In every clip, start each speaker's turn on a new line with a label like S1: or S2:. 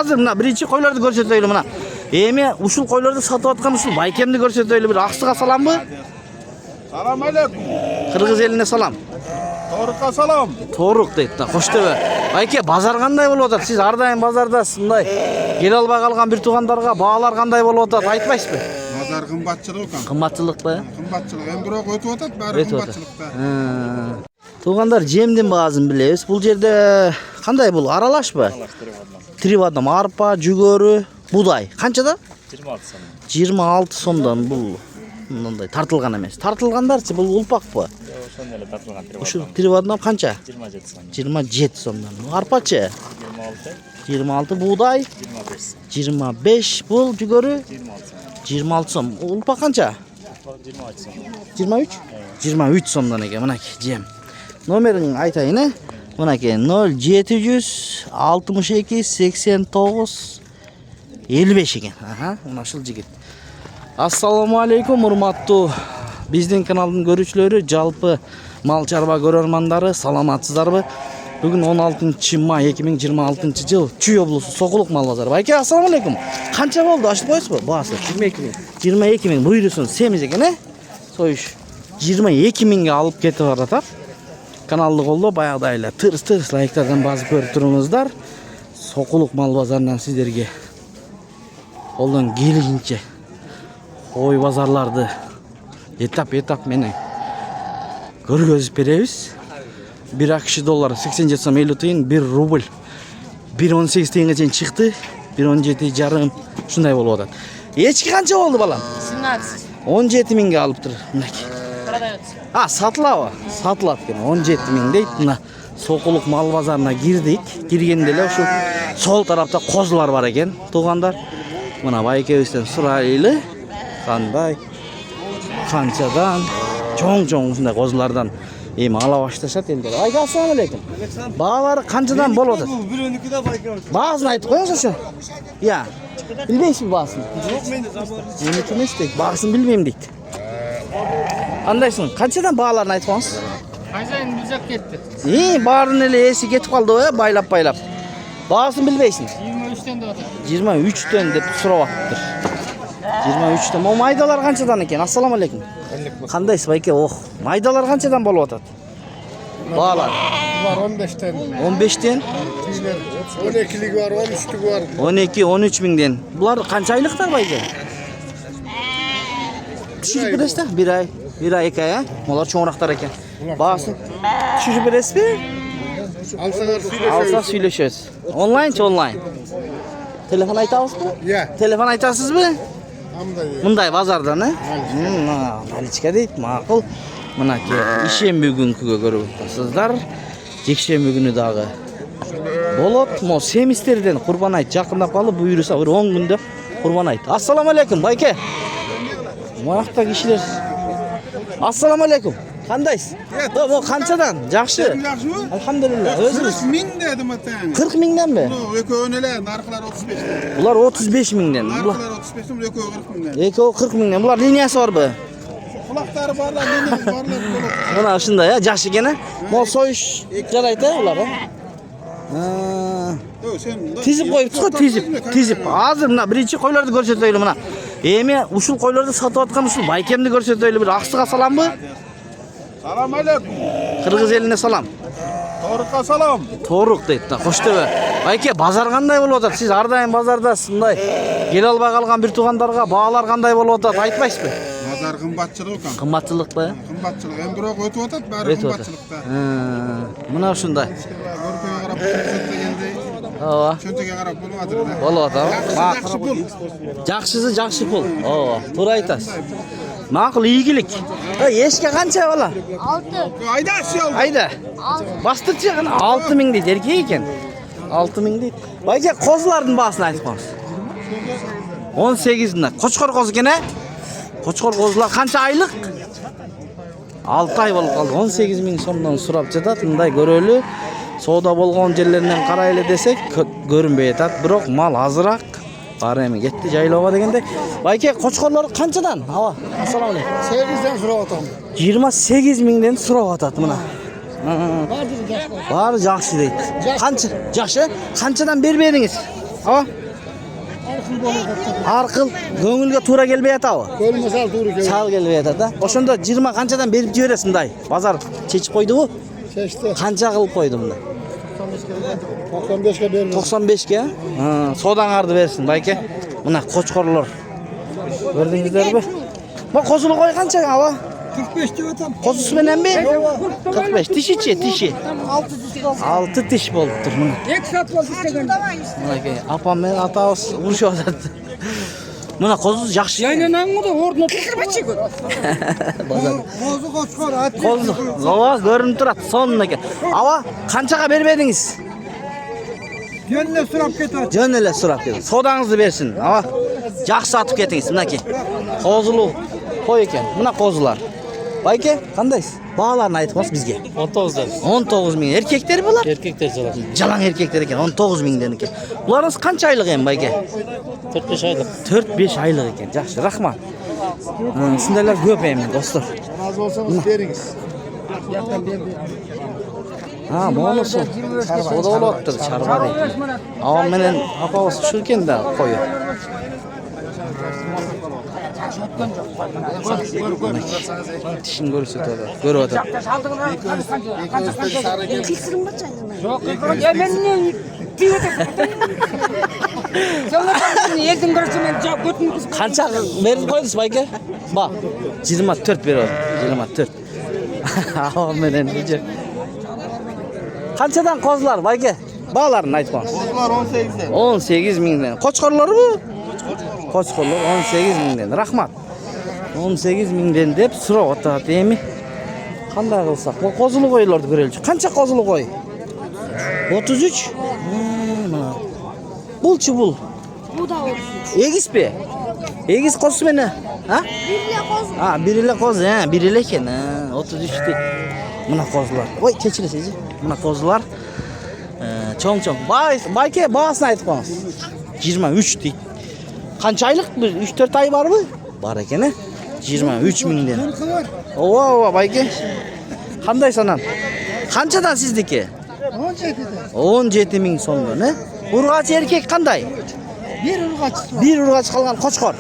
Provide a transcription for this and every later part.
S1: Азыр мына биринчи койлорду көрсөтөйлү мына. Эми ушул койлорду сатып аткан ушул байкемди көрсөтөйлү. Бир аксыга саламбы?
S2: Салам алейкум.
S1: Кыргыз элине салам.
S2: Торукка салам.
S1: Торук дейт да. Кош төбө. Байке, базар кандай болуп атат? Сиз ар дайым базардасыз, мындай келе албай калган бир туугандарга баалар кандай болуп атат? Айтпайсызбы?
S2: Базар кымбатчылык экен.
S1: Кымбатчылык да?
S2: Кымбатчылык. Эми бирок өтүп атат, баары кымбатчылыкта.
S1: Туугандар, жемдин баазын билебиз. Бул жерде кандай бул? Аралашпы? Три в одном. Арпа, жүгөрү, будай. Канчада?
S3: 26 сом.
S1: 26 сомдон бул мындай тартылган эмес. Тартылгандарчы бул улпакпы?
S3: Ошондой эле тартылган
S1: Ушул три в одном канча?
S3: 27 сом.
S1: 27 сомдон. Арпачы?
S3: 26,
S1: 26, будай
S3: 25 сом.
S1: 25, бул жүгөрү
S3: 26 сом.
S1: 26 сом. Улпак канча?
S3: 23 сом.
S1: 23? 23 сомдон экен мынакей жем. Номерин айтайын, э? Мынакей 0700 62 89 55 экен. Аха, мына ушул жигит. Ассаламу алейкум, урматтуу биздин каналдын көрүүчүлөрү, жалпы мал чарба көрөрмандары, саламатсыздарбы? Бүгүн 16 май 2026 жыл Чүй облусу Сокулук мал базары. Байке, ассаламу алейкум. Канча болду? Ачып коесузбу? Баасы 22 миң. 22 миң буйрусун семиз экен, э? Союш 22 миңге алып кетип баратат. Каналды колдоо, баягыдай эле тырс лайктардан басып көрүп туруңуздар. Сокулук мал базарынан сиздерге колдон келишинче ой базарларды этап менен көргөзүп беребиз. 1 акш доллар 87 сом 50 тыйын, 1 рубль 1.18 тыйынга чейин чыкты. 1.17 жарым ушундай болуп атат. Эчки канча болду балам?
S4: 17.
S1: 17 миңге алыптыр. Мынакей.
S4: Продается.
S1: Сатылабы? Сатылат экен. 17 миң дейт. Мына Сокулук мал базарына кирдик. Киргенде эле ушул сол тарапта козулар бар экен, туугандар. Мына байкебизден сурайлы. Кандай? Канчадан? Чоң ушундай козулардан эми ала башташат элдер. Айка, ассаламу алейкум. Баалары канчадан болуп атат?
S2: Бирөөнүкү байке.
S1: Баасын айтып коюңузчу. Я. Билбейсизби баасын?
S2: Жок, мен
S1: Меники эмес дейт. Баасын билбейм дейт. Кандайсың? Канчадан бааларын айтып коюңуз?
S4: Хозяин бизак кетти.
S1: Баарын эле эси кетип калды, байлап. Баасын билбейсиң?
S4: 23'ten de atır.
S1: 23төн деп сурап атыптыр. 23төн. Мо майдалар канчадан экен? Ассаламу алейкум. Кандайсыз байке? Ох, майдалар канчадан болуп атат? Баалар
S2: бар 15'ten.
S1: 15тен,
S2: 12'lik var, 13'lük var.
S1: 12-13 миңден. Булар канча айлыктар байке? Түшүрүп бересиз? 1 ай, 2 ай, Булар чоңурактар экен. Баасын түшүрүп бересизби? Алса сүйлөшөбүз. Онлайн. Телефон айтабызбы?
S2: Ya.
S1: Телефон айтасызбы?
S2: Hamday.
S1: Мындай базардан, э? Наличка дейт, макул. Мынакей ишемби күнкүгө көрүп атасыздар. Жекшемби күнү дагы болот. Мо семистерден Курбан айт жакындап калып, буйруса бир 10 күндө Курбан айт. Ассаламу алейкум, байке. Мунакта кишилер. Ассаламу алейкум. Кандайсыз? Мо канчадан? Жакшы.
S2: Yaxşımı?
S1: Алхамдулилла. Өзүңүз
S2: 40 min dedim atan.
S1: 40 миңденби?
S2: Ököğün ele, narkılar 35'ten.
S1: Булар 35 миңден.
S2: Narkılar 35'ten, ököğü 40 minden.
S1: Экөө 40 миңден. Булар линиясы барбы?
S2: Kulakları barlar, dinleniz barlar.
S1: Мына ушундай, э, жаш экен, э? Мол союш жарайт, э, булар, э? Тизип коюпсуз го, тизип. Азыр мына биринчи койлорду көрсөтөйлү мына. Эми ушул койлорду сатып аткан ушул байкемди көрсөтөйлү. Бир аксыга саламбы?
S2: Salam aleykum.
S1: Кыргыз элине салам.
S2: Torukka salam.
S1: Торук дейт да, кош төбө. Байке, базар кандай болуп атат? Сиз ар дайым базардасыз, мындай келе албай калган бир туугандарга баалар кандай болуп атат? Айтпайсызбы?
S2: Bozar kımbatçılık ekan.
S1: Кымбатчылык да?
S2: Kımbatçılık. Hem bирок ötüp atat, bari kımbatçılıkta.
S1: Мына ушундай.
S2: Görküye karab көрсөтө geldi.
S1: Ооба.
S2: Çöntöge karab bolup atır da.
S1: Болуп атабы?
S2: Yaxşı pul.
S1: Жакшысы жакшы пул. Ооба, туура айтасыз. Макул, ийгилик. Эшке канча бала?
S4: 6.
S2: Ayda aşağı.
S1: Айда. Бастырчы гана 6 миң дейт, эркек экен. 6 миң дейт. Байке, козулардын баасын айтып коңуз. 18 миң. Кочкор коз экен, э? Кочкор козулар канча айлык? 6 ай болуп калды. 18 миң сомдон сурап жатат. Мындай көрөлү. Соода болгон жерлеринен карайлы десек, көрүнбөй атат. Бирок мал азыраак. Бары эми кетти жайлоого дегенде. Байке, кочкорлор канчадан? Аба, ассаламу алейкум.
S2: 8'den сурап атам.
S1: 28 миңден сурап атат мына. Баары жакшы дейт. Канча? Жакшы. Канчадан бербедиңиз? Ава? Арқыл көңілге тура келбей атабы?
S2: Kölme sal doğru gel.
S1: Сал келбей атат да. Ошондо 20 канчадан берип жибересиң мындай? Базар чечип койдубу?
S2: Seçti.
S1: Канча кылып койду мында?
S2: 95'e verir.
S1: 95ке? Содаңарды берсин, байке. Мына кочкорлор. Көрдүңүздөрбү? Бу козулу кой канча, ава?
S2: 45 diyor adam.
S1: Козусу менен би? 45. Тишичи, тиши. 6 тиш болуптур мына.
S2: Ek sat oldu istegen.
S1: Мынакей, апам менен атабыз урушуп атат. Мына козу жакшы.
S2: Yayınlanan da orada oturmuş. Kozu koçkor at.
S1: Козу, ооба көрүнүп турат, сонун экен. Аба, канчага бербедиңиз?
S2: Gönle sürap ketar.
S1: Жөн эле сурап келди. Содаңызды берсин. Аба, жакшы сатып кетиңиз, мынакей. Козулуу кой экен. Мына козулар. Байке, кандайсыз? Бааларын айтыңыз бизге.
S3: 19'dan.
S1: 19 миң. Эркектер булар?
S3: Erkekler çalar.
S1: Жалаң эркектер экен, 19 миңден экен. Буларыңыз канча айлык эми, байке?
S3: 45 aylık.
S1: 4-5 айлык экен. Жакшы, рахмат. Синдейлер көп эми, достор.
S2: Razı olsanız veriniz.
S1: Монусу. Сода болуп атты, чарба дейт. Авам менен апабыз ушул экен да, кою. Тишин көрсөтүп атат, көрүп атат.
S5: Yok, ya ben ne diyorsun? Sonra ben elden görüşüm ben götüm kız.
S1: Канча берип койдуңуз, байке? Ба, 24 берип атат, 24. Авам менен ije. Канчадан козулар, байке? Бааларын айтып коңуз.
S2: Kozular 18'den.
S1: 18 миңден. Кочкорлорбу? Кочкорлор 18 миңден. Рахмат. 18 миңден деп сурап атат эми. Кандай кылсак? Бул козулуу койлорду көрөлүчү. Канча козулуу кой? 33. Булчу бул.
S6: Bu da olsun.
S1: Эгизби? Эгиз козусу менен. А?
S6: Birle koz.
S1: Бир эле коз, бир эле экен. 33 дейт. Мына козулар. Ой, кечиресиз. Мына козулар. Чоң-чоң. Байке баасын айтып коңуз. 23 дейт. Канча айлык? 3-4 ай барбы? Бар экен, 23 миңден. Ооба, байке. Кандай санам? Канчадан сиздики?
S2: 17'den.
S1: 17 миң сомдон, Ургач эркек кандай?
S2: Bir ırgaç.
S1: Бир ургач калган кочкор.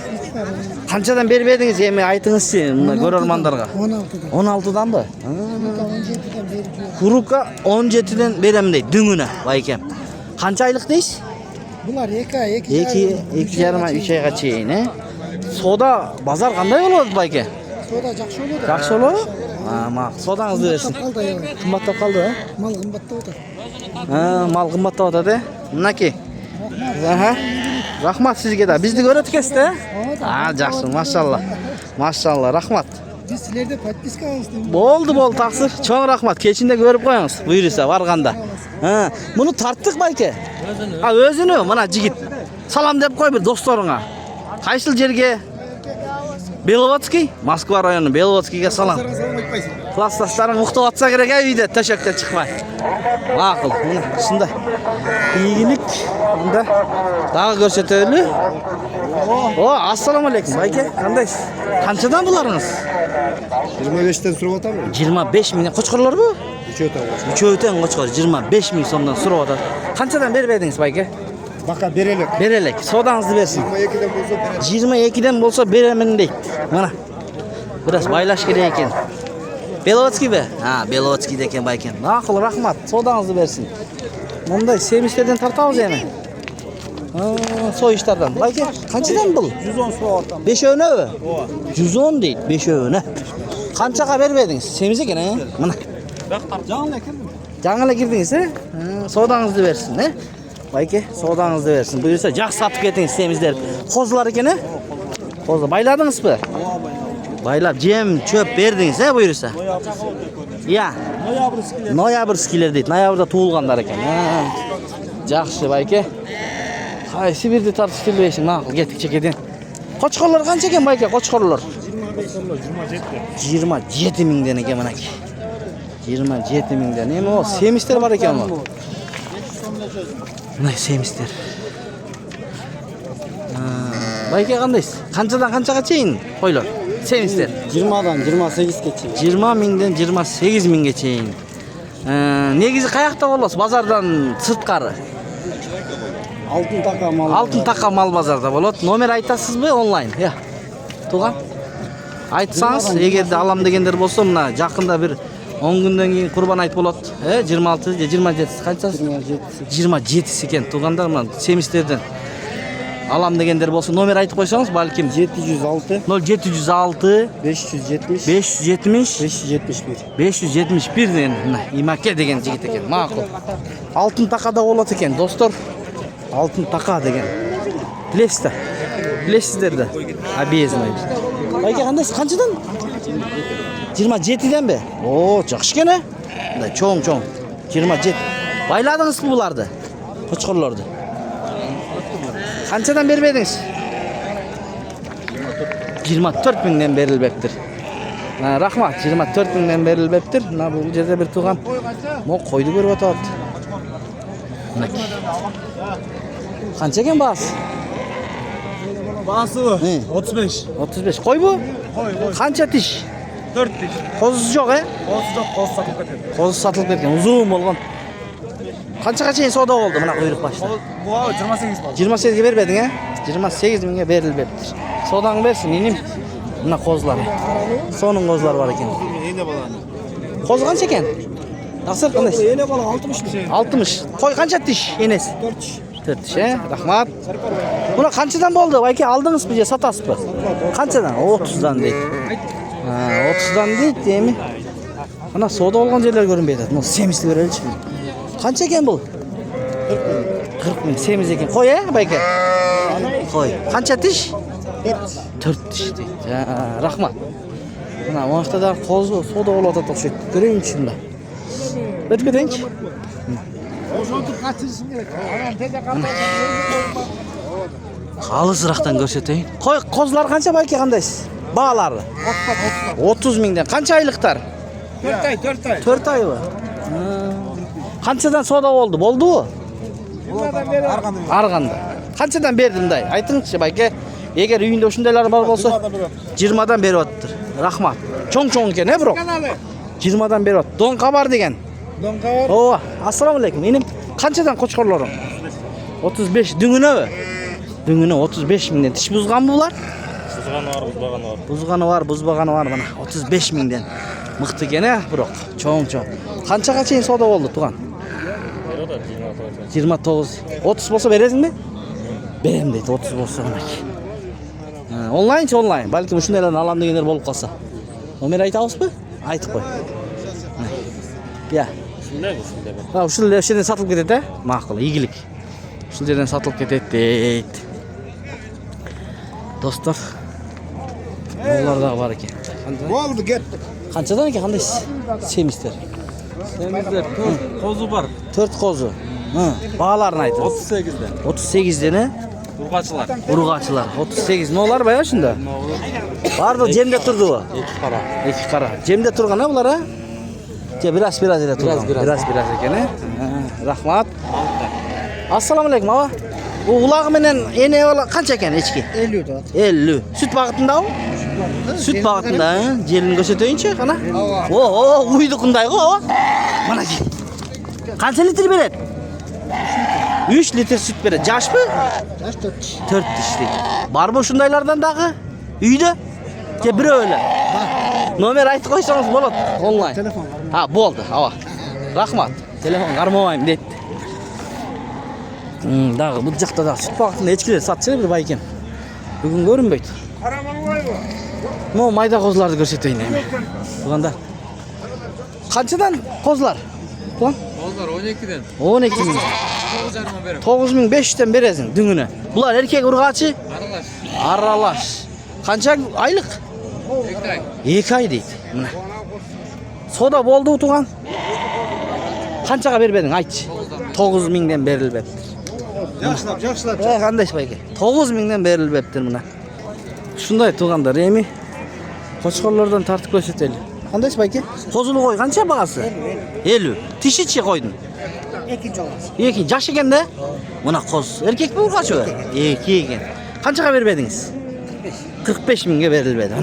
S1: Канчадан бербедиңиз эми айтыңызчы мына көрөрмандарга?
S2: 16'dan.
S1: 16данбы?
S2: 17'den veriyor.
S1: Курука 17ден берем дейт дүңүнө, байкем. Канча айлык дейсиз?
S2: Bunlar 2 ay,
S1: 2 жарым ай, 3 айга чейин, Сода базар кандай болот, байке?
S2: Soda жақсы olur.
S1: Жакшы болобу? Мак, содаңызды берсин.
S2: Kaldı ya.
S1: Кымбаттап калды,
S2: Mal kımbatta olur.
S1: Мал кымбаттап атат, Мынакей. Рахмат сизге да. Бизди көрөт экенсиз, жакшы, машалла. Машалла, рахмат.
S2: Biz sizlerde подписка almıştık.
S1: Болду, таксыр. Чоң рахмат. Кечинде көрүп коюңуз, буйруса барганда. Муну тарттык, байке. Өзүнү, мына жигит. Салам деп кой бир досторуңа. Кайсыл жерге? Беловодский, Москва району Беловодскийге салам. Классташтарың уктап атса керек, үйдө төшөктөн чыкпай. Макул, мына ушундай. Ийгилик, мында дагы көрсөтөлү. Ассаламу алейкум, байке. Кандайсыз? Канчадан буларыңыз?
S2: 25'ten sürüp atar mı?
S1: 25 миңден. Кочкорлорбу? Үчөөтөн кочкор 25 миң сомдон сурап атат. Канчадан бербедиңиз, байке?
S2: Baka berelek.
S1: Берелек, содаңызды берсин.
S2: 22'den bulsa berelek.
S1: 22ден болсо беремин дейт. Мына. Бираз байлаш керек экен. Беловодский бе? Беловодскийде экен байкен. Макул, рахмат. Содаңызды берсин. Мындай семистерден тартабыз эми. Союштардан. Байке, канчадан бул?
S2: 110 sürüp atar.
S1: 5өөнөбү? 110 дейт, 5өөнө. Канчага бербедиңиз? Семиз экен, Мына.
S2: Canlı ekim.
S1: Жаңы эле кирдиңиз, Содаңызды берсин, Байке, содаңызды берсин. Буюрса жак сатып кетиңиз, семиздер. Козулар экен, Козу байладыңызбы? Байлап жем, чөп бердиңиз, буюрса. Иә. Ноябрьскилер дейт. Ноябрда туулгандар экен. Жакшы, байке. Кайсы бирди тартып келбейсиң, макул, кеттик чекеден. Кочкорлор канча экен, байке, кочкорлор? 27 миңден экен, мынакей. 27 миңден. Эми о семистер бар экен го. Мына семистер. Байке кандайсыз? Канчадан канчага чейин койлор? Семистер.
S2: 20'dan 28'e çeyin.
S1: 20 миңден 28 миңге чейин. Негизи каякта болосуз? Базардан сырткары.
S2: Altın taka mal.
S1: Алтын тақа мал базарда болады. Номер айтасызбы онлайн? Я. Туған. Айтсаңыз, егерде алам дегендер болса, мына жақында бір 10 күнден кейін құрбан айт болады. 26 же 27 қаншасы? 27 екен. Туғандар мына семистерден алам дегендер болса, номер айтып қойсаңыз, балким
S2: 706
S1: 0706
S2: 570
S1: 570
S2: 571.
S1: 571 деген мына Имаке деген жігіт екен. Мақұл. Алтын тақада болады екен, достар. Алтын тақа деген. Білесіздер. Білесіздер де. Объездный. Байке қандайсыз? Қаншадан? 27-ден бе? О, жақсы екен, мындай чоң. 27. Байладыңыз ба бұларды? Қошқырларды. Қаншадан бербедіңіз? 24 мыңнан берілбептір. Рахмат, 24 мыңнан берілбептір. Мына бұл жерде бір туған мо қойды көріп атады. Қанша екен бағасы?
S2: Bası 35.
S1: 35. Қой bu? Қанша тиш?
S2: 4 diş.
S1: Қозысы жоқ,
S2: Kozu çok koz satılıp getirdim.
S1: Қозы сатылып кеткен, ұзын болған. Қаншаға чейін сода болды мына құйрық башта?
S2: Bu abi 28 bal.
S1: 28-ге бербедің, 28 мыңға берілбепті. Содан берсін, енем. Мына қозылар. Соның қозылар бар екен.
S2: Yine balanı.
S1: Қозы қанша екен? Тақсыр қандай?
S2: Yine balı 60 mı?
S1: 60. Қой қанша тиш енесі?
S2: 4 diş.
S1: 4 тиш, рахмат. Бұны қаншадан болды? Байке алдыңыз ба, сатасыз ба? Қаншадан? 30-дан дейді. 30-дан дейді, деймі? Ана сода болған жерлер көрінбейді. Бұл семізді көреліші. Қанша екен бұл? 40 мың. Семіз екен. Қой, байке? Қой. Қанша тиш? 4 тиш дейді. Рахмат. Мына уақытта да қозы сода болып атады ұқсайды. Көрейін шында. Өтіп кетейінші. Қалысырақтан көрсетейін. Қой, қозылар қанша байке қандайсыз? Бағалары? 30 мыңдан. Қанша айлықтар?
S2: 4 ay 4 ay.
S1: 4 ай ба? Қаншадан сода болды? Болды ғой? Арғанда. Қаншадан бердімдай? Айтыңызшы байке. Егер үйінде ұшындайлар бар болса, 20-дан беріп отыр. Рахмат. Чоң екен, бро? 20-дан беріп отыр. Донқа бар деген.
S2: Donka var.
S1: О, ассаламалейкум. Енем қаншадан қошқарларың? 35. Дүңіне бі? Дүңіне 35 мыңнан. Тіш бұзған бұлар?
S3: Бұзғаны бар,
S1: Бұзбағаны бар мына. 35 мыңнан. Мықты екен, бро? Чоң. Қаншаға чейін сода болды, туған? 29. 30 болса бересің бе? Берем дейді, 30 болса. Онлайн. Бәлкім үшіндейлерін алам дегендер болып қалса. Номер айтауыз ба? Айтып қой. Я. Ушул жерден сатылып кетет, Мақұл, игілік. Ушул жерден сатылып кетет дейді. Достар, олар да бар екен.
S2: Oldu get.
S1: Қаншадан екен, қандайсыз? Семіздер.
S2: Temizler. Kozu var.
S1: 4 қозы. Бағаларын айтыңыз.
S2: 38'den.
S1: 38-ден,
S2: Urgaçılar.
S1: Urgaçılar. 38. Нолар бая шында? Барды жемде тұрды ғой? 2 қара. Жемде тұрған, бұлар, Biraz ile тұрған. Biraz екен, Рахмат. Ассаламалейкум, аба. Bu ulağıменен ене қанша екен ешке?
S2: 50 da.
S1: 50. Süt бағытында ол? Süt бағытында, желін көрсетейінші, қана? О, ұйды қындай ғой, Мана ке. Қанша литр береді? 3 литр süt береді. Жаш бі?
S2: Yaş 4 diş.
S1: 4 дишли. Бар бі шындайлардан дағы? Үйді? Ке бір өлі? Номер айтып қойсаңыз болады, онлайн.
S2: Telefon var.
S1: Ha, болды, ава. Рахмат. Телефон қармауайым деді. Дағы, бұл жақта да сүт бағытында ешкілер сатшы бір бай екен. Бүгін көрінбейді. Майда қозыларды көрсетейін әме. Бұғандар. Қаншадан қозылар? Бұған?
S2: Kozlar 12'den.
S1: 12 мың. 9500'ten бересің дүңіне. Бұлар еркек ұрғачы? Аралаш. Қанша айлық? 2 ай дейді. Мына. Сода болды ұтуған? Қаншаға бербедің, айтшы. 9 мыңнан берілбепті.
S2: Yaşlar.
S1: Қандай байке? 9 мыңнан берілбептір мына. Шундай туғандар, еми. Қошқарлардан тартып көрсетелі. Қандай байке? Қозылы қой қанша бағасы? 50. Тиші че қойдың? Екі. Жаш екен де? Мына қоз. Еркек бі ұрғашы бі? Екі екен. Қаншаға бербедіңіз? 45 мыңға берілбеді.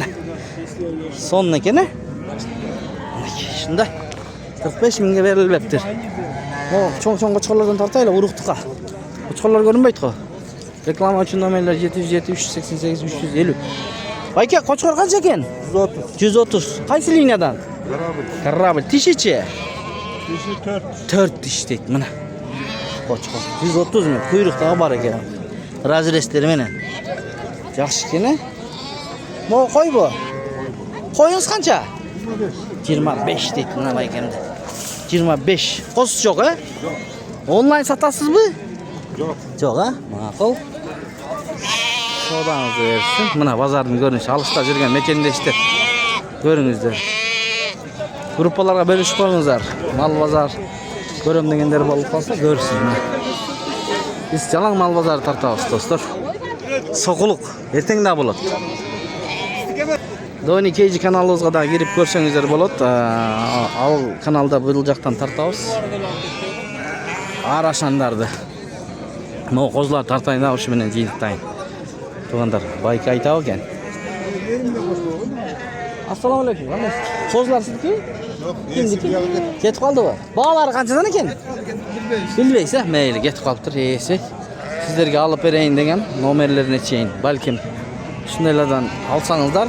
S1: Сонын екен, Шындай. 45 мыңға берілбептір. Чоң қошқарлардан тартайлы ұрықтыға. Uçqorlar görünmeydi ko. Reklama için nomerler 707 388 350. Bayka qo'chqor qancha ekan?
S2: 130.
S1: 130. Qaysi liniyadan? Karabil. Tishichi?
S2: Dişi 4.
S1: 4 tish deydi mana. Qo'chqor. 130 mi? Quyruqda bor ekan. Razrestleri menen. Yaxshi ekan-a? Bu qo'y bu. Qo'yingiz qancha? 25 deydi mana baykamda. 25. Qo'siz yo'q, a? Onlayn satasizmi?
S2: Yo'q.
S1: Yo'q, a? Ma'qul. Savdanızı versin. Mana bozorning ko'rinishi. Alışta yurgan mekendeshdi. Ko'ringizlar. Gruppalarga bölüşüp qo'yingizlar. Mal bozor ko'ram degenler bo'lib qolsa ko'rsin. Biz jalan mal bozor tartabız dostlar. Soquluq ertengda bo'ladi. Doni KG kanalımızga da girip ko'rsangizlar bo'ladi. Al kanalda bu jaktan tartabız. Araşandardı. Mo qo'zlar tartayın da o'shu bilan jiyitdayin. Tuğandar, bayka aytab ekan. Assalomu alaykum. Qo'zlar sizniki?
S2: Yo'q.
S1: Kimniki? Ketib qoldi bu. Bog'lari qanchadan ekan? Bilmaysiz, mayli, ketib qolibdir. Esi. Sizlarga olib berayin degan nomerlarini cheyin. Balkim shundaylardan olsangizlar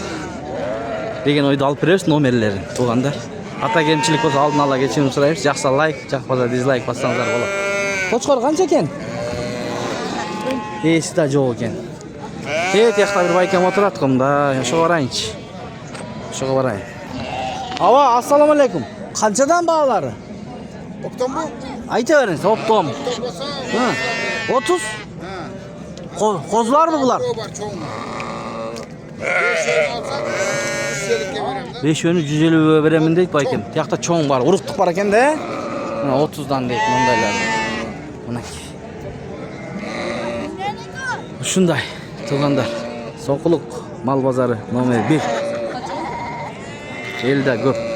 S1: degan o'yda olib beramiz nomerlarini. Tuğandar. Ata kemchilik bo'lsa oldin ala kechirim so'raymiz. Yaxshi like, yaxshi bo'lsa dislike bossangizlar bo'ladi. Qo'chqor qancha ekan? Esida yo'q ekan. Evet, yaxta bir baykam o'tiratqimda, shu qarangchi. Shu qarang. Ava, assalomu alaykum. Qanchadan bog'lari?
S2: Optan bu.
S1: Aytavering, optom. Ha, 30. Qo'zlarmi bular?
S2: Var çoğun. 5 alsak
S1: 5'ünü 150 beraman deydi baykam. Yaxta cho'ng bor, urug'liq bor ekan-da. Mana 30dan deydi bundaylar. Mana. Shunday. Tuğandar, Soquluq mal bozori nomer 1. Elda ko'p.